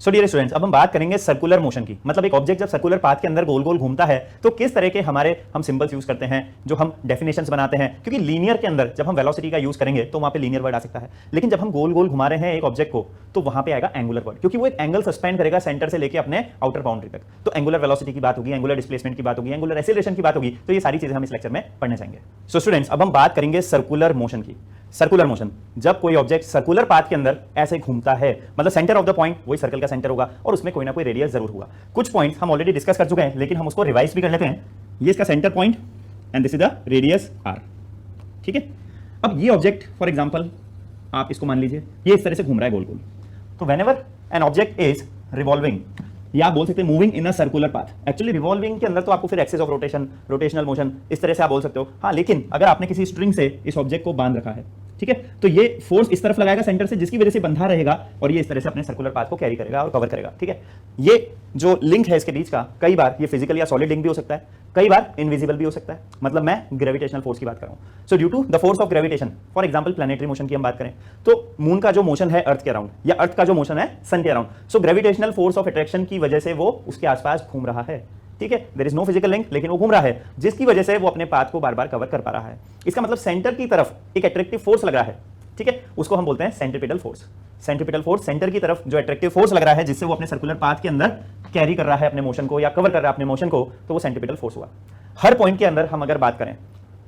So dear students, अब हम बात करेंगे सर्कुलर मोशन की। मतलब एक ऑब्जेक्ट जब सर्कुलर पाथ के अंदर गोल गोल घूमता है तो किस तरह के हम सिंबल्स यूज करते हैं, जो हम डेफिनेशंस बनाते हैं। क्योंकि लीनियर के अंदर जब हम वेलोसिटी का यूज करेंगे तो वहां पे लीनियर वर्ड आ सकता है, लेकिन जब हम गोल गोल घुमा रहे हैं एक ऑब्जेक्ट को तो वहां पे आएगा एंगुलर वर्ड, क्योंकि वो एक एंगल सस्पेंड करेगा सेंटर से लेकर अपने आउटर बाउंड्री तक। तो एंगुलर वेलोसिटी की बात होगी, एंगुलर डिस्प्लेसमेंट की बात होगी, एंगुलर एक्सेलरेशन की बात होगी। तो ये सारी चीजें हम इस लेक्चर में पढ़ने जाएंगे। सो स्टूडेंट्स, अब हम बात करेंगे सर्कुलर मोशन की। सर्कुलर मोशन, जब कोई ऑब्जेक्ट सर्कुलर पाथ के अंदर ऐसे घूमता है, मतलब सेंटर ऑफ द पॉइंट वही सर्कल का सेंटर होगा और उसमें कोई ना कोई रेडियस जरूर होगा। कुछ पॉइंट्स हम ऑलरेडी डिस्कस कर चुके हैं, लेकिन हम उसको रिवाइज भी कर लेते हैं। ये इसका centre point and this is the radius R. ठीक है, अब ये ऑब्जेक्ट फॉर एग्जांपल आप इसको मान लीजिए, ये इस तरह से घूम रहा है गोल गोल। तो whenever an object is revolving, या आप बोल सकते हैं moving in a circular path. Actually revolving के अंदर तो आपको फिर axis of rotation, rotational motion इस तरह से आप बोल सकते हो। हाँ, लेकिन अगर आपने किसी स्ट्रिंग से इस ऑब्जेक्ट को बांध रखा है, ठीक है, तो ये फोर्स इस तरफ लगाएगा सेंटर से, जिसकी वजह से बंधा रहेगा और ये इस तरह से अपने सर्कुलर पाथ को कैरी करेगा और कवर करेगा। ठीक है, ये जो लिंक है इसके बीच का, कई बार ये फिजिकल या सॉलिड लिंक भी हो सकता है, कई बार इनविजिबल भी हो सकता है। मतलब मैं ग्रेविटेशनल फोर्स की बात कर रहा हूं। So due to the force of gravitation, for example planetary motion की हम बात करें तो मून का जो मोशन है अर्थ के अराउंड, या अर्थ का जो मोशन है सन के around, so gravitational force of attraction की वजह से वो उसके आसपास घूम रहा है। ठीक है, there is no physical link, लेकिन वो घूम रहा है, जिसकी वजह से वो अपने पाथ को बार बार कवर कर पा रहा है। इसका मतलब सेंटर की तरफ एक अट्रैक्टिव फोर्स लग रहा है। ठीक है, उसको हम बोलते हैं centripetal force. Centripetal force, centre की तरफ जो अट्रैक्टिव फोर्स लग रहा है, जिससे वो अपने सर्कुलर पाथ के अंदर कैरी कर रहा है अपने मोशन को या कवर कर रहा है अपने मोशन को, तो वो सेंट्रीपिटल फोर्स हुआ। हर पॉइंट के अंदर हम अगर बात करें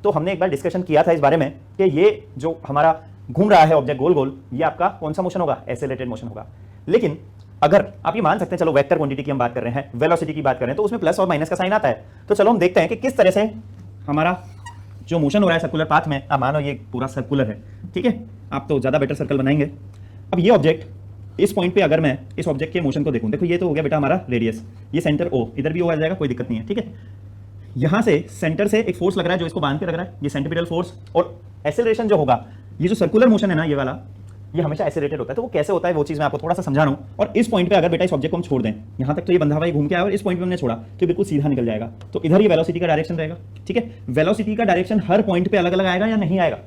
तो हमने एक बार डिस्कशन किया था इस बारे में कि ये जो हमारा घूम रहा है ऑब्जेक्ट गोल गोल, ये आपका कौन सा मोशन होगा? एक्सेलरेटेड मोशन होगा। लेकिन अगर आप ये मान सकते हैं, चलो वेक्टर क्वांटिटी की हम बात कर रहे हैं, वेलोसिटी की बात करें तो उसमें प्लस और माइनस का साइन आता है। तो चलो हम देखते हैं कि किस तरह से हमारा जो मोशन हो रहा है सर्कुलर पाथ में, अब मानो ये पूरा सर्कुलर है, ठीक है, आप तो ज्यादा बेटर सर्कल बनाएंगे। अब ये ऑब्जेक्ट इस पॉइंट पे अगर मैं इस ऑब्जेक्ट के मोशन को देखूं, देखो ये तो हो गया बेटा हमारा रेडियस, ये सेंटर ओ, इधर भी ओ आ जाएगा, कोई दिक्कत नहीं है। ठीक है, यहां से सेंटर से एक फोर्स लग रहा है जो इसको बांध के रख रहा है, ये सेंट्रीपिटल फोर्स। और एक्सेलरेशन जो होगा, ये जो सर्कुलर मोशन है ना, ये वाला, ये हमेशा एक्सेलरेटेड होता है। तो वो कैसे होता है वो चीज मैं आपको थोड़ा सा समझा रहा हूं। और इस पॉइंट पे अगर बेटा इस ऑब्जेक्ट को हम छोड़ दें, यहां तक तो ये बंधा हुआ घूम के आया और इस पॉइंट पे हमने छोड़ा तो बिल्कुल सीधा निकल जाएगा। तो इधर ये वेलोसिटी का डायरेक्शन रहेगा। ठीक है, वेलोसिटी का डायरेक्शन हर पॉइंट पे अलग अलग आएगा या नहीं आएगा?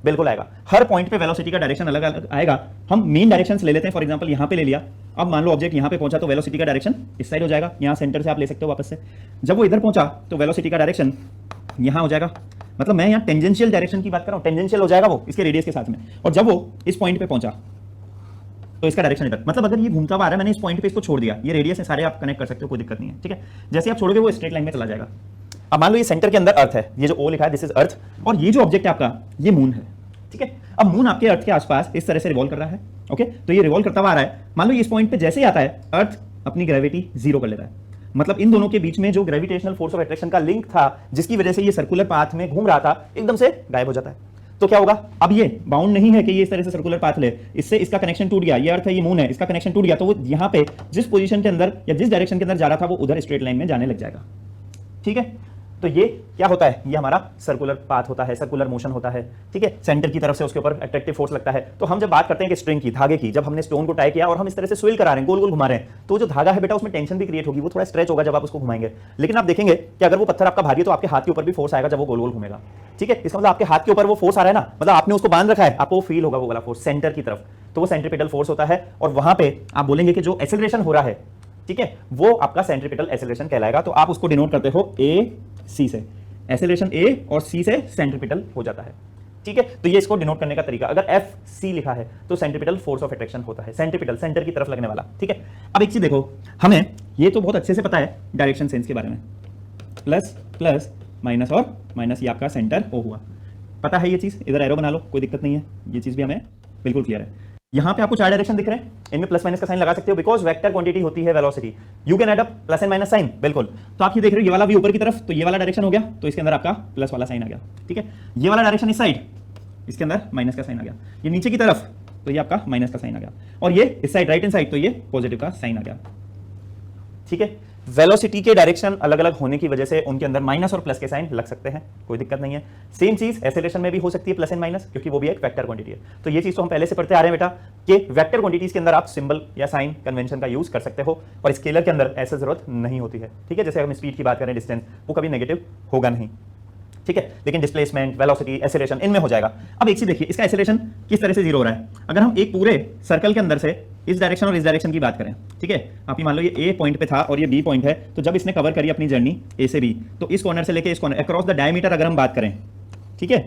बिल्कुल आएगा। हर पॉइंट पे वेलोसिटी का डायरेक्शन अलग अलग आएगा। हम मेन डायरेक्शंस ले लेते हैं, फॉर एग्जांपल यहां पे ले लिया। अब मान लो ऑब्जेक्ट यहां पे पहुंचा तो वेलोसिटी का डायरेक्शन इस साइड हो जाएगा, यहां सेंटर से आप ले सकते हो वापस से। जब वो इधर पहुंचा तो वेलोसिटी का डायरेक्शन यहां हो जाएगा। मतलब मैं यहां टेंजेंशियल डायरेक्शन की बात कर रहा हूं, टेंजेंशियल हो जाएगा वो इसके रेडियस के साथ में। और जब वो इस पॉइंट पे पहुंचा तो इसका डायरेक्शन इधर। मतलब अगर ये घूमता हुआ आ रहा है, मैंने इस पॉइंट पे इसको छोड़ दिया, ये रेडियस है, सारे आप कनेक्ट कर सकते हो, कोई दिक्कत नहीं है। ठीक है, जैसे आप छोड़ोगे वो स्ट्रेट लाइन में चला जाएगा। अब मान लो ये सेंटर के अंदर अर्थ है, ये जो ओ लिखा है दिस इज अर्थ, और ये जो ऑब्जेक्ट है आपका ये मून है। ठीक है, अब मून आपके अर्थ के आसपास इस तरह से रिवॉल्व कर रहा है। ओके, तो ये रिवॉल्व करता हुआ आ रहा है। मान लो ये इस पॉइंट पे जैसे ही आता है, अर्थ अपनी ग्रेविटी जीरो कर लेता है। मतलब इन दोनों के बीच में जो ग्रेविटेशनल फोर्स ऑफ अट्रैक्शन का लिंक था, जिसकी वजह से ये सर्कुलर पाथ में घूम रहा था, एकदम से गायब हो जाता है। तो क्या होगा? अब ये बाउंड नहीं है कि ये इस तरह से सर्कुलर पाथ ले, इससे इसका कनेक्शन टूट गया। ये अर्थ है, ये मून है, इसका कनेक्शन टूट गया। तो वो यहाँ पे जिस पोजीशन के अंदर या जिस डायरेक्शन के अंदर जा रहा था वो उधर स्ट्रेट लाइन में जाने लग जाएगा। ठीक है, तो ये क्या होता है? ये हमारा सर्कुलर पाथ होता है, सर्कुलर मोशन होता है। ठीक है, सेंटर की तरफ से उसके ऊपर अट्रैक्टिव फोर्स लगता है। तो हम जब बात करते हैं कि स्ट्रिंग की, धागे की, जब हमने स्टोन को टाई किया और हम इस तरह से स्विल करा रहे हैं, गोल गोल घुमा रहे हैं, तो जो धागा है बेटा उसमें टेंशन भी क्रिएट होगी, वो थोड़ा स्ट्रेच होगा जब आप उसको घुमाएंगे। लेकिन आप देखेंगे कि अगर वो पत्थर आपका भारी है तो आपके हाथ के ऊपर भी फोर्स आएगा जब वो गोल गोल घूमेगा। ठीक है, इसका मतलब आपके हाथ के ऊपर वो फोर्स आ रहा है ना, मतलब आपने उसको बांध रखा है, आपको फील होगा वो वाला फोर्स सेंटर की तरफ, तो वो सेंट्रीपिटल फोर्स होता है। और वहां पे आप बोलेंगे कि जो एक्सेलरेशन हो रहा है, ठीक है, वो आपका सेंट्रीपिटल एक्सेलरेशन कहलाएगा। तो आप उसको डिनोट करते हो ए सी से, एक्सेलरेशन ए और सी से सेंट्रीपिटल हो जाता है। ठीक है, तो ये इसको डिनोट करने का तरीका, अगर एफ सी लिखा है तो सेंट्रीपिटल फोर्स ऑफ अट्रैक्शन होता है, सेंट्रीपिटल सेंटर की तरफ लगने वाला। ठीक है, अब एक चीज देखो, हमें ये तो बहुत अच्छे से पता है डायरेक्शन सेंस के बारे में, प्लस प्लस माइनस और माइनस, ये आपका सेंटर ओ हुआ, पता है ये चीज। इधर एरो बना लो, कोई दिक्कत नहीं है, ये चीज भी हमें बिल्कुल क्लियर है। यहां पे आपको चार डायरेक्शन दिख रहे हैं, इनमें प्लस माइनस का साइन लगा सकते हो, बिकॉज वेक्टर क्वांटिटी होती है velocity, you can add up plus and minus sign. बिल्कुल, तो आप ये देख रहे हो, ये वाला भी ऊपर की तरफ, तो ये वाला डायरेक्शन हो गया, तो इसके अंदर आपका प्लस वाला साइन आ गया। ठीक है, ये वाला डायरेक्शन इस साइड, इसके अंदर माइनस का साइन आ गया। ये नीचे की तरफ, तो ये आपका माइनस का साइन आ गया। और ये इस साइड राइट हैंड साइड, तो ये पॉजिटिव का साइन आ गया। ठीक है, वेलोसिटी के डायरेक्शन अलग अलग होने की वजह से उनके अंदर माइनस और प्लस के साइन लग सकते हैं, कोई दिक्कत नहीं है। सेम चीज एक्सेलरेशन में भी हो सकती है, प्लस एंड माइनस, क्योंकि वो भी एक वेक्टर क्वांटिटी है। तो ये चीज तो हम पहले से पढ़ते आ रहे हैं बेटा कि वेक्टर क्वांटिटीज के अंदर आप सिंबल या साइन कन्वेंशन का यूज कर सकते हो, और स्केलर के अंदर ऐसा जरूरत नहीं होती है। ठीक है, जैसे हम स्पीड की बात करें, डिस्टेंस, वो कभी नेगेटिव होगा नहीं। ठीक है, लेकिन डिस्प्लेसमेंट, वेलोसिटी, एक्सेलरेशन इनमें हो जाएगा। अब एक चीज देखिए, इसका एक्सेलरेशन किस तरह से जीरो हो रहा है। अगर हम एक पूरे सर्कल के अंदर से इस डायरेक्शन और इस डायरेक्शन की बात करें, ठीक है, आप ये मान लो ये ए पॉइंट पे था और ये बी पॉइंट है, तो जब इसने कवर करी अपनी जर्नी ए से बी, तो इस कॉर्नर से लेके इस कॉर्नर अक्रॉस द डायमीटर अगर हम बात करें, ठीक है,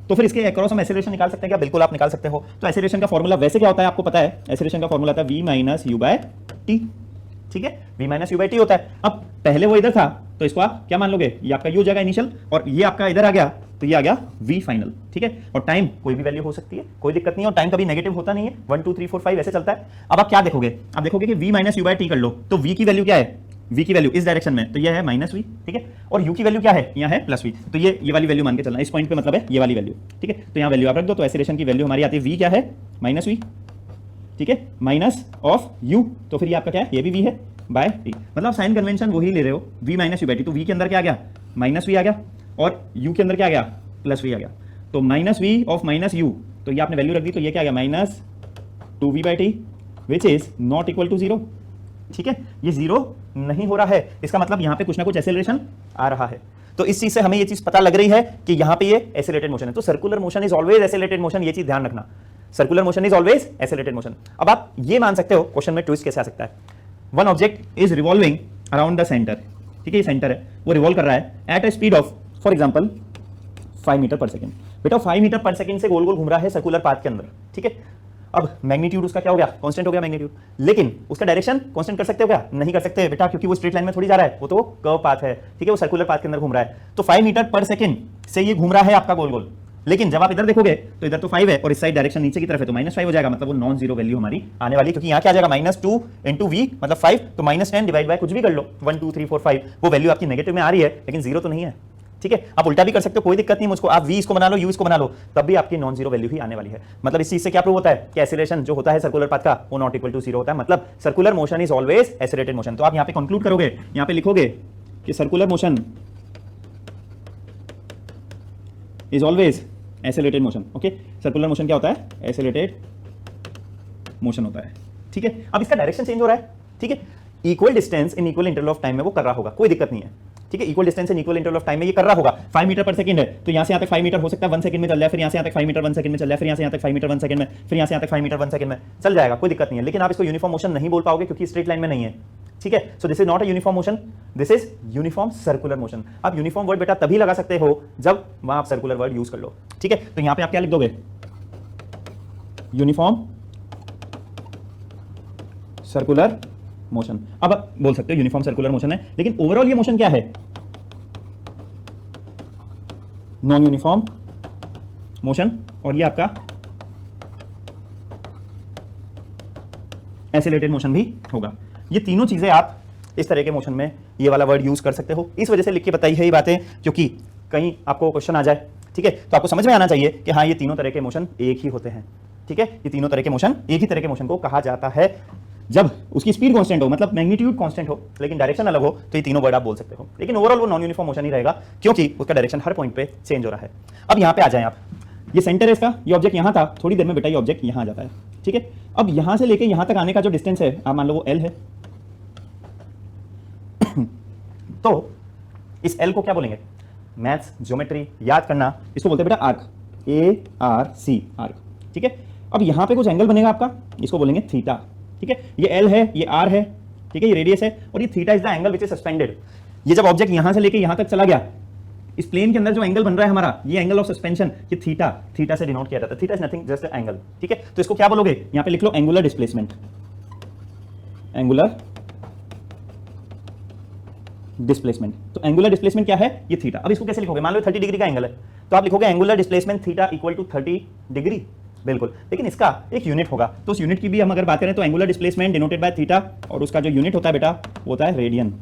तो फिर इसके अक्रॉस हम एक्सेलरेशन निकाल सकते हैं क्या? बिल्कुल आप निकाल सकते हो। तो एक्सेलरेशन का फॉर्मूला वैसे क्या होता है आपको पता है? एक्सेलरेशन का फॉर्मूला था v minus u by t, ठीक है, v minus u by t होता है। अब पहले वो इधर था तो इसको आप क्या मान लोगे? ये आपका यू हो जाएगा इनिशियल, और ये आपका इधर आ गया तो ये आ गया v फाइनल, ठीक है। और टाइम कोई भी वैल्यू हो सकती है, कोई दिक्कत नहीं है, और टाइम कभी नेगेटिव होता नहीं है, 1 2 3 4 5 ऐसे चलता है। अब आप क्या देखोगे? आप देखोगे कि v minus u by t कर लो, तो v की वैल्यू क्या है? v की वैल्यू इस डायरेक्शन में तो ये है माइनस वी, ठीक है, और u की वैल्यू क्या है? यहाँ है प्लस वी, तो ये वाली वैल्यू मान के चलना, इस पॉइंट पे मतलब है ये वाली वैल्यू, ठीक है। तो यहाँ वैल्यू आप रख दो, तो एक्सेलरेशन की वैल्यू हमारी आती है v क्या है? माइनस वी, ठीक है, माइनस ऑफ u, तो फिर ये आपका क्या है? ये भी v है बाय टी, मतलब साइन कन्वेंशन वही ले रहे हो, v minus u by t, तो v के अंदर क्या आ गया? माइनस वी आ गया, और u के अंदर क्या आ गया? प्लस वी आ गया, तो minus v of minus u, तो ये आपने वैल्यू रख दी, तो ये क्या आ गया? Minus 2v by t which is not equal to 0, ठीक है, ये 0 नहीं हो रहा है, इसका मतलब यहां पे कुछ ना कुछ एक्सेलरेशन आ रहा है। तो इस चीज से हमें ये चीज पता लग रही है कि यहां पे ये एक्सेलरेटेड मोशन है। तो circular motion is always accelerated motion, ये चीज ध्यान रखना, circular motion is always accelerated motion. अब आप ये मान सकते हो क्वेश्चन में ट्विस्ट कैसे आ सकता है? One object is revolving around the centre, ठीक है, ये सेंटर है, वो रिवॉल्व कर रहा है at a speed of for example 5 metre per second. बेटा 5 मीटर पर सेकंड से गोल गोल घूम रहा है सर्कुलर पाथ के अंदर, ठीक है। अब मैग्नीट्यूड उसका क्या हो गया? कांस्टेंट हो गया मैग्नीट्यूड, लेकिन उसका डायरेक्शन कांस्टेंट कर सकते हो क्या? नहीं कर सकते बेटा, क्योंकि वो स्ट्रेट लाइन में थोड़ी जा रहा है, वो तो कर्व पाथ है, ठीक है, वो सर्कुलर पाथ के अंदर घूम रहा है। तो 5 मीटर पर सेकंड से ये घूम रहा है आपका गोल गोल, लेकिन जब आप इधर देखोगे तो इधर तो 5 है और इस साइड डायरेक्शन नीचे की तरफ है, तो -5 हो जाएगा, मतलब वो नॉन जीरो वैल्यू हमारी आने वाली, क्योंकि यहाँ क्या आ जाएगा? -2 इंटू वी मतलब 5, तो -10 डिवाइड बाय कुछ भी कर लो, 1 2 3 4 5, वो वैल्यू आपकी नेगेटिव में आ रही है, लेकिन जीरो तो नहीं है, ठीक है। आप उल्टा भी कर सकते हो, कोई दिक्कत नहीं मुझको, आप v इसको बना लो, u इसको बना लो, तब भी आपकी नॉन जीरो वैल्यू ही आने वाली है। मतलब इस चीज से क्या प्रूव होता है कि एक्सेलरेशन जो होता है सर्कुलर पाथ का, वो नॉट इक्वल टू 0 होता है, मतलब circular motion is always accelerated motion. तो आप यहां पे कंक्लूड करोगे, यहां पे लिखोगे कि circular motion is always accelerated motion. Okay, circular motion क्या होता है? एक्सेलरेटेड मोशन होता है, ठीक है। अब इसका डायरेक्शन चेंज हो रहा है, ठीक है, equal distance in equal interval of time में वो कर रहा होगा, कोई दिक्कत नहीं है, ठीक है, equal distance in equal interval of time में ये कर रहा होगा। 5 मीटर पर सेकंड है, तो यहां से यहां तक 5 मीटर हो सकता है 1 सेकंड में चल जाए, फिर यहां से यहां तक 5 मीटर 1 सेकंड में चल जाए, फिर यहां से यहां तक 5 मीटर 1 सेकंड में, फिर यहां से यहां तक 5 मीटर 1 सेकंड में चल जाएगा, कोई दिक्कत नहीं है। लेकिन आप इसको यूनिफॉर्म मोशन नहीं बोल पाओगे क्योंकि स्ट्रेट लाइन में नहीं है, ठीक है। So this is not a uniform motion, this is uniform circular motion. आप यूनिफॉर्म वर्ड बेटा तभी लगा सकते हो जब वहां आप सर्कुलर वर्ड यूज कर लो, ठीक है। तो यहां पे आप क्या लिख दोगे? Uniform circular motion. अब आप बोल सकते हो यूनिफॉर्म सर्कुलर मोशन है, लेकिन ओवरऑल ये मोशन क्या है? नॉन यूनिफॉर्म मोशन, और ये आपका एक्सेलरेटेड मोशन भी होगा। ये तीनों चीजें आप इस तरह के मोशन में ये वाला वर्ड यूज कर सकते हो। इस वजह से लिख के बताई है ये बातें, क्योंकि कहीं आपको क्वेश्चन आ जाए, ठीक है, तो आपको समझ में आना चाहिए कि हाँ ये तीनों तरह के मोशन एक ही होते हैं, ठीक है। ये तीनों तरह के मोशन एक ही तरह के मोशन को कहा जाता है जब उसकी स्पीड कांस्टेंट हो, मतलब मैग्नीट्यूड कांस्टेंट हो, लेकिन डायरेक्शन अलग हो, तो ये तीनों वर्ड आप बोल सकते हो। लेकिन ओवरऑल वो नॉन यूनिफॉर्म मोशन ही रहेगा, क्योंकि उसका डायरेक्शन हर पॉइंट पे चेंज हो रहा है। अब यहां पे आ जाएं आप, ये सेंटर है इसका, ये ऑब्जेक्ट यहां था, थोड़ी देर में बेटा ये ऑब्जेक्ट यहां आ जाता है, ठीक है। अब यहां से लेके यहां तक आने का जो डिस्टेंस है, आप मान लो वो L है, तो इस L को क्या बोलेंगे? मैथ्स ज्योमेट्री याद करना, इसको बोलते हैं बेटा आर्क, ARC आर्क, ठीक है। अब यहां पे कुछ एंगल बनेगा आपका, इसको बोलेंगे थीटा, ठीक है। ये L है, ये R है, ठीक है, ये रेडियस है, और ये theta is the angle which is suspended. ये जब ऑब्जेक्ट यहां से लेके यहां तक चला गया, इस प्लेन के अंदर जो एंगल बन रहा है हमारा, ये एंगल ऑफ सस्पेंशन, ये थीटा से डिनोट किया जाता है। Theta is nothing just angle, ठीक है। तो इसको क्या बोलोगे? यहां पे लिख लो एंगुलर डिस्प्लेसमेंट, एंगुलर डिस्प्लेसमेंट। तो एंगुलर डिस्प्लेसमेंट क्या है? ये थीटा। अब इसको कैसे लिखोगे? मान लो 30 डिग्री का एंगल है, तो आप लिखोगे angular displacement theta equal to 30 degree, बिल्कुल। लेकिन इसका एक यूनिट होगा, तो उस यूनिट की भी हम अगर बात करें तो angular displacement denoted by theta, और उसका जो यूनिट होता है बेटा वो होता है रेडियन,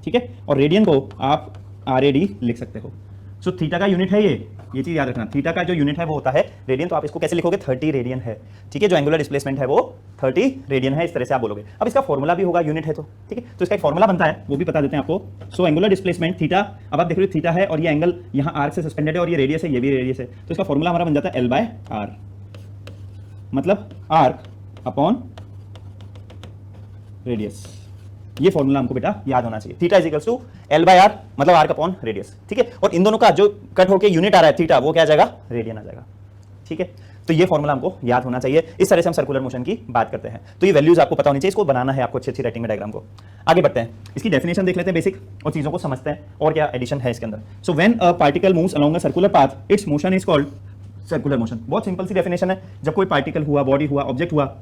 ठीक है। और रेडियन को आप RAD लिख सकते हो। सो थीटा का यूनिट है ये चीज याद रखना, थीटा का जो यूनिट है वो होता है रेडियन। तो आप इसको कैसे लिखोगे? 30 रेडियन है, ठीक है। जो एंगुलर डिस्प्लेसमेंट है वो 30 रेडियन है, इस तरह से आप बोलोगे। अब इसका फॉर्मूला भी होगा, यूनिट है तो, ठीक है। तो इसका एक फॉर्मूला बनता है, वो भी बता देते हैं आपको। सो एंगुलर डिस्प्लेसमेंट थीटा, अब आप देख रहे हो थीटा है और ये एंगल यहाँ आर्क से सस्पेंडेड है और ये रेडियस है, ये भी रेडियस है, तो इसका फॉर्मूला हमारा बन जाता है L/R, मतलब आर्क अपॉन रेडियस। ये फॉर्मूला हमको बेटा याद होना चाहिए। Theta is equals to L/R, मतलब आर्क अपॉन रेडियस, ठीक है। और इन दोनों का जो कट होके यूनिट आ रहा है थीटा, वो क्या आ जाएगा? रेडियन आ जाएगा, ठीक है। तो ये फॉर्मूला हमको याद होना चाहिए। इस तरह से हम सर्कुलर मोशन की बात करते हैं। तो ये वैल्यूज आपको पता होनी चाहिए, इसको बनाना है आपको अच्छी अच्छी राइटिंग में डायग्राम को। आगे बढ़ते हैं, इसकी डेफिनेशन देख लेते हैं बेसिक और चीजों को समझते हैं और क्या एडिशन है इसके अंदर। So when a particle moves along a circular path it's motion is called circular motion. बहुत सिंपल सी डेफिनेशन है। जब कोई पार्टिकल हुआ, बॉडी हुआ, ऑब्जेक्ट हुआ,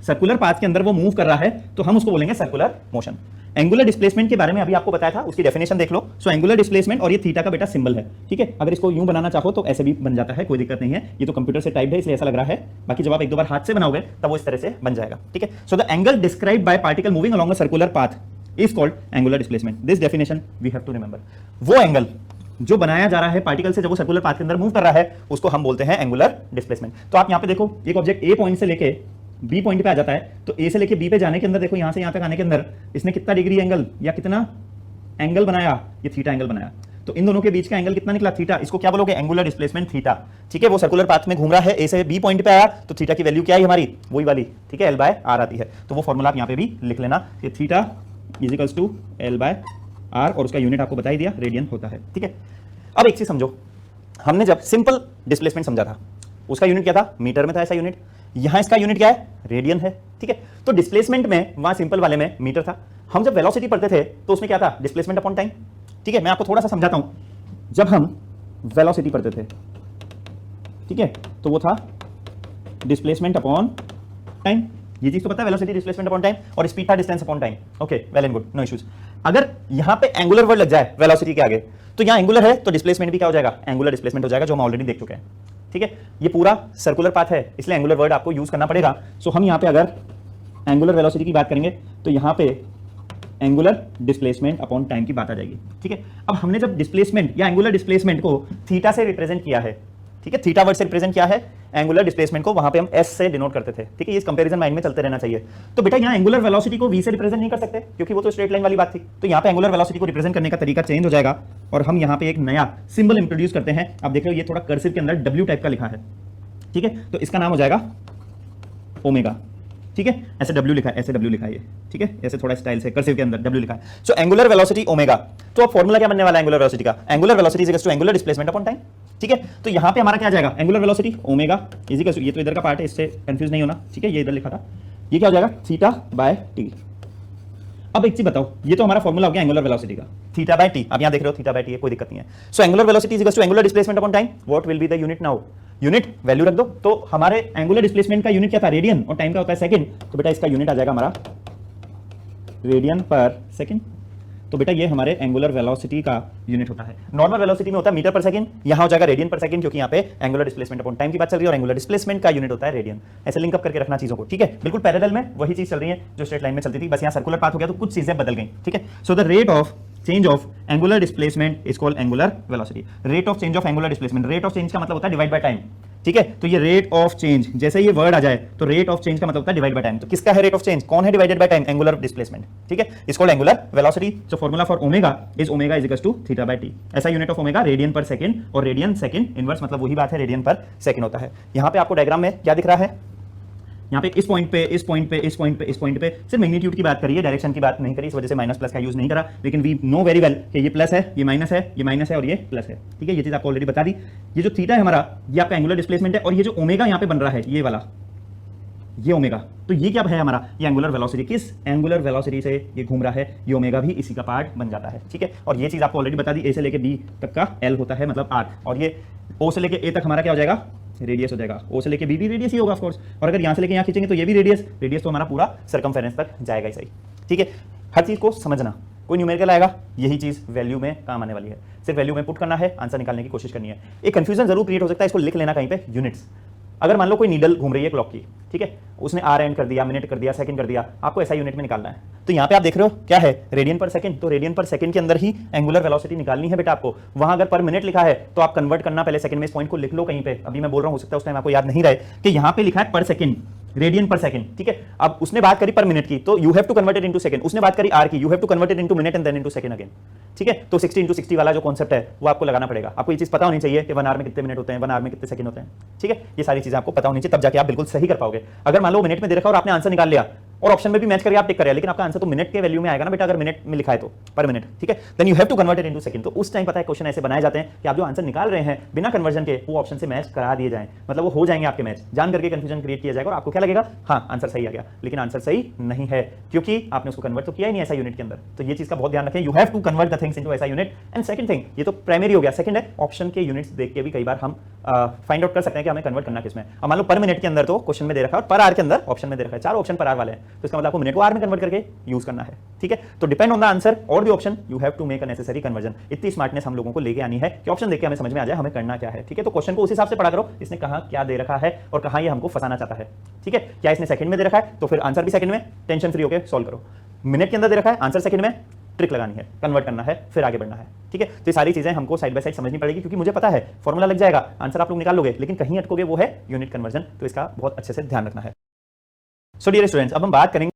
सर्कुलर पाथ के अंदर वो मूव कर रहा है तो हम उसको बोलेंगे सर्कुलर मोशन। एंगुलर डिस्प्लेसमेंट के बारे में अभी आपको बताया था, उसकी डेफिनेशन देख लो। सो एंगुलर डिस्प्लेसमेंट, और ये थीटा का बेटा सिंबल है, ठीक है। अगर इसको यूं बनाना चाहो तो ऐसे भी बन जाता है, कोई दिक्कत नहीं है। ये तो कंप्यूटर से टाइप्ड है इसलिए ऐसा लग रहा है, बाकी जब आप एक दो बार हाथ से बनाओगे तब वो इस तरह से बन जाएगा, ठीक है। So the angle described by particle moving along a circular path is called angular displacement. This definition we have to remember. वो एंगल जो बनाया जा रहा है पार्टिकल से जब वो सर्कुलर पाथ के अंदर मूव कर रहा है उसको हम बोलते हैं एंगुलर डिस्प्लेसमेंट। तो आप यहाँ पे देखो, एक ऑब्जेक्ट ए पॉइंट से लेके बी पॉइंट पे आ जाता है, तो ए से लेके बी पे जाने के अंदर देखो, यहां से यहां तक आने के अंदर इसने कितना डिग्री एंगल या कितना एंगल बनाया, ये थीटा एंगल बनाया। तो इन दोनों के बीच का एंगल कितना निकला, थीटा। इसको क्या बोलोगे, एंगुलर डिस्प्लेसमेंट थीटा, ठीक है। वो सर्कुलर पाथ में घूम रहा है, ए से बी पॉइंट पे आया, तो थीटा की वैल्यू क्या है हमारी, वही वाली, ठीक है, एल बाय आर आती है। तो वो फॉर्मूला आप यहाँ पे भी लिख लेना, ये theta is equals to l by r, और उसका यूनिट आपको बता ही दिया, रेडियन होता है, ठीक है। अब एक चीज समझो, हमने जब सिंपल डिस्प्लेसमेंट समझा था उसका यूनिट क्या था, मीटर में था ऐसा यूनिट। यहां इसका यूनिट क्या है, रेडियन है, ठीक है। तो डिस्प्लेसमेंट में वहां सिंपल वाले में मीटर था। हम जब वेलोसिटी पढ़ते थे तो उसमें क्या था, डिस्प्लेसमेंट अपॉन टाइम, ठीक है। मैं आपको थोड़ा सा समझाता हूं। जब हम वेलोसिटी पढ़ते थे, ठीक है, तो वो था डिस्प्लेसमेंट अपॉन टाइम। ये चीज तो पता है, वेलोसिटी डिस्प्लेसमेंट अपॉन टाइम, और स्पीड था distance upon time. Okay, well and good, no issues. अगर यहां पे एंगुलर वर्ड लग जाए वेलोसिटी के आगे, तो यहां एंगुलर है तो डिस्प्लेसमेंट भी क्या हो जाएगा, एंगुलर डिस्प्लेसमेंट हो जाएगा, जो हम ऑलरेडी देख चुके हैं, ठीक है। ये पूरा सर्कुलर पाथ है इसलिए एंगुलर वर्ड आपको यूज करना पड़ेगा। सो हम यहां पे अगर एंगुलर वेलोसिटी की बात करेंगे तो यहां पे एंगुलर डिस्प्लेसमेंट अपॉन टाइम की बात आ जाएगी, ठीक है। अब हमने जब डिस्प्लेसमेंट या एंगुलर डिस्प्लेसमेंट को थीटा से रिप्रेजेंट किया है, ठीक है, थीटा वर्ड से रिप्रेजेंट किया है एंगुलर डिस्प्लेसमेंट को, वहां पे हम एस से डिनोट करते थे, ठीक है। इस कंपैरिजन माइंड में चलते रहना चाहिए। तो बेटा यहाँ एंगुलर वेलोसिटी को वी से रिप्रेजेंट नहीं कर सकते क्योंकि वो तो स्ट्रेट लाइन वाली बात थी। तो यहाँ पे एंगुलर वेलोसिटी को रिप्रेजेंट करने का तरीका चेंज हो जाएगा और हम यहाँ पे एक नया सिंबल इंट्रोड्यूस करते हैं। आप देख रहे हो ये थोड़ा कर्सिव के अंदर डब्ल्यू टाइप का लिखा है, ठीक है। तो इसका नाम हो जाएगा ओमेगा, ठीक है। ऐसे डब्ल्यू लिखा है, ऐसे डब्ल्यू लिखा है ये, ठीक है, ऐसे थोड़ा स्टाइल से कर्सिव के अंदर डब्ल्यू लिखा है। So angular velocity omega. तो अब फॉर्मूला क्या बनने वाला है एंगुलर वेलोसिटी का, angular velocity is equal to angular displacement upon time, ठीक है। तो यहां पे हमारा क्या आ जाएगा, angular velocity omega is equal to, ये तो इधर का पार्ट है, इससे कंफ्यूज नहीं होना, ठीक है, ये इधर लिखा था, ये क्या हो जाएगा, थीटा बाय टी। अब एक चीज बताओ, ये तो हमारा फॉर्मूला हो गया एंगुलर वेलोसिटी का, थीटा बाय टी। अब यहां देख रहे हो थीटा बाय टी है, कोई दिक्कत नहीं है। So angular velocity is equal to angular displacement upon time. What will be the unit now, unit value रख दो। तो हमारे एंगुलर डिस्प्लेसमेंट का यूनिट क्या था, रेडियन, और टाइम का होता है सेकंड। तो बेटा इसका यूनिट आ जाएगा हमारा रेडियन पर सेकंड। तो बेटा ये हमारे एंगुलर वेलोसिटी का यूनिट होता है। नॉर्मल वेलोसिटी में होता है मीटर पर सेकंड, यहां हो जाएगा रेडियन पर सेकंड, क्योंकि यहां पे एंगुलर डिस्प्लेसमेंट अपॉन टाइम की बात चल रही है और एंगुलर डिस्प्लेसमेंट का यूनिट होता है रेडियन। ऐसे लिंक अप करके रखना चीजों को, ठीक है। बिल्कुल पैरेलल में वही चीज चल रही है जो स्ट्रेट लाइन में चलती थी, बस यहां सर्कुलर पाथ हो गया तो कुछ चीजें बदल गई, ठीक है। So the rate of change of angular displacement is called angular velocity. Rate of change of angular displacement, rate of change का मतलब होता है डिवाइड बाय टाइम, ठीक है। तो ये रेट ऑफ चेंज, जैसे ये वर्ड आ जाए तो रेट ऑफ चेंज का मतलब होता है डिवाइड बाय टाइम। तो किसका है रेट ऑफ चेंज, कौन है divided by time, angular displacement, ठीक है। Is called angular velocity. So formula for omega is omega is equals to theta by T. ऐसा यूनिट ऑफ ओमेगा रेडियन पर second, और रेडियन सेकंड इनवर्स मतलब वही बात है, रेडियन पर सेकंड होता है। यहां पे आपको डायग्राम में क्या दिख रहा है, यहाँ पे इस पॉइंट पे, इस पॉइंट पे, इस पॉइंट पे, इस पॉइंट पे सिर्फ मैग्नीट्यूड की बात करिए, डायरेक्शन की बात नहीं करी, इस वजह से माइनस प्लस का यूज नहीं करा। लेकिन वी नो वेरी वेल कि ये प्लस है, ये माइनस है, ये माइनस है और ये प्लस है, ठीक है। ये चीज आपको ऑलरेडी बता दी। ये जो थीटा है हमारा, ये आपका एंगुलर डिस्प्लेसमेंट है, और ये जो ओमेगा यहाँ पे बन रहा है, ये वाला, ये ओमेगा, तो ये क्या है हमारा, ये एंगुलर वेलोसिटी। किस एंगुलर वेलोसिटी से ये घूम रहा है, ये ओमेगा भी इसी का पार्ट बन जाता है, ठीक है। और ये चीज आपको ऑलरेडी बता दी, ए से लेके बी तक का एल होता है मतलब आर, और ये ओ से लेके ए तक हमारा क्या हो जाएगा, रेडियस हो जाएगा। ओ से लेके बी भी रेडियस ही होगा ऑफ कोर्स, और अगर यहां से लेके यहां खींचेंगे तो ये भी रेडियस, रेडियस तो हमारा पूरा सर्कमफेरेंस तक जाएगा ही सही, ठीक है। हर चीज को समझना, कोई न्यूमेरिकल आएगा, यही चीज वैल्यू में काम आने वाली है, सिर्फ वैल्यू में पुट करना है, आंसर निकालने की कोशिश करनी है। एक कंफ्यूजन जरूर क्रिएट हो सकता है, इसको लिख लेना कहीं पे, यूनिट्स। अगर मान लो कोई नीडल घूम रही है क्लॉक की, ठीक है, उसने आर एंड कर दिया, मिनट कर दिया, सेकंड कर दिया, आपको ऐसा यूनिट में निकालना है। तो यहाँ पे आप देख रहे हो क्या है, रेडियन पर सेकंड। तो रेडियन पर सेकंड के अंदर ही एंगुलर वेलोसिटी निकालनी है बेटा आपको। वहां अगर पर मिनट लिखा है तो आप कन्वर्ट करना पहले सेकंड में, इस पॉइंट को लिख लो कहीं पे, अभी मैं बोल रहा हूं, हो सकता है उस टाइम आपको याद नहीं रहे कि यहाँ पे लिखा है पर सेकंड, रेडियन पर सेकंड, ठीक है। अब उसने बात करी पर मिनट की, तो you have to convert it into second. उसने बात करी आर की, you have to convert it into minute and then into second again, ठीक है। तो 60 × 60 वाला जो कॉन्सेप्ट है वो आपको लगाना पड़ेगा। आपको ये चीज पता होनी चाहिए कि 1 आवर में कितने मिनट होते हैं, 1 आवर में कितने सेकंड होते हैं, ठीक है। ये सारी चीजें आपको पता होनी चाहिए, तब जाके आप बिल्कुल सही कर पाओगे। अगर मान लो मिनट में दे रखा और आपने आंसर निकाल लिया, और ऑप्शन में भी मैच करके आप टिक कर रहे हैं, लेकिन आपका आंसर तो मिनट के वैल्यू में आएगा ना बेटा, अगर मिनट में लिखा है तो पर मिनट, ठीक है, then you have to convert it into second. तो उस टाइम पता है क्वेश्चन ऐसे बनाए जाते हैं कि आप जो आंसर निकाल रहे हैं बिना कन्वर्जन के वो ऑप्शन से मैच करा दिए जाएं, मतलब वो हो जाएंगे आपके मैच, जान करके कंफ्यूजन क्रिएट किया जाएगा और आपको क्या लगेगा, हाँ आंसर सही आ गया, लेकिन आंसर सही नहीं है क्योंकि आपने उसको कन्वर्ट तो किया ही नहीं ऐसा यूनिट के अंदर। तो ये चीज का बहुत ध्यान रखें, you have to convert the things into SI unit. And second thing, ये तो प्राइमरी हो गया, सेकंड है ऑप्शन के यूनिट्स देख के भी कई बार हम फाइंड आउट कर सकते हैं कि हमें कन्वर्ट करना किसमें। अब मान लो पर मिनट के अंदर तो क्वेश्चन में दे रखा है और पर आवर के अंदर ऑप्शन में दे रखा है, चार ऑप्शन पर आवर वाले हैं, तो इसका मतलब आपको मिनट को आवर में कन्वर्ट करके यूज करना है, ठीक है। तो डिपेंड ऑन द आंसर और the option you have to make a necessary conversion. इतनी स्मार्टनेस हम लोगों को लेके आनी है कि ऑप्शन देख के हमें समझ में आ जाए हमें करना क्या है, ठीक है। तो क्वेश्चन को उस हिसाब से पढ़ा करो, इसने कहा क्या दे रखा है और कहां ये हमको फंसाना चाहता है, ठीक है। क्या इसने सेकंड में दे रखा है तो फिर आंसर भी सेकंड में, टेंशन फ्री होकर सॉल्व करो। मिनट के अंदर दे रखा है, आंसर सेकंड में, ट्रिक लगानी है, कन्वर्ट करना है, फिर आगे बढ़ना है, ठीक है। तो ये सारी चीजें हमको साइड बाय साइड समझनी पड़ेगी, क्योंकि मुझे पता है फॉर्मूला लग जाएगा, आंसर आप लोग निकाल लोगे, लेकिन कहीं अटकोगे, वो है यूनिट कन्वर्जन। तो इसका बहुत अच्छे से ध्यान रखना है। सो डियर स्टूडेंट्स, अब हम बात करेंगे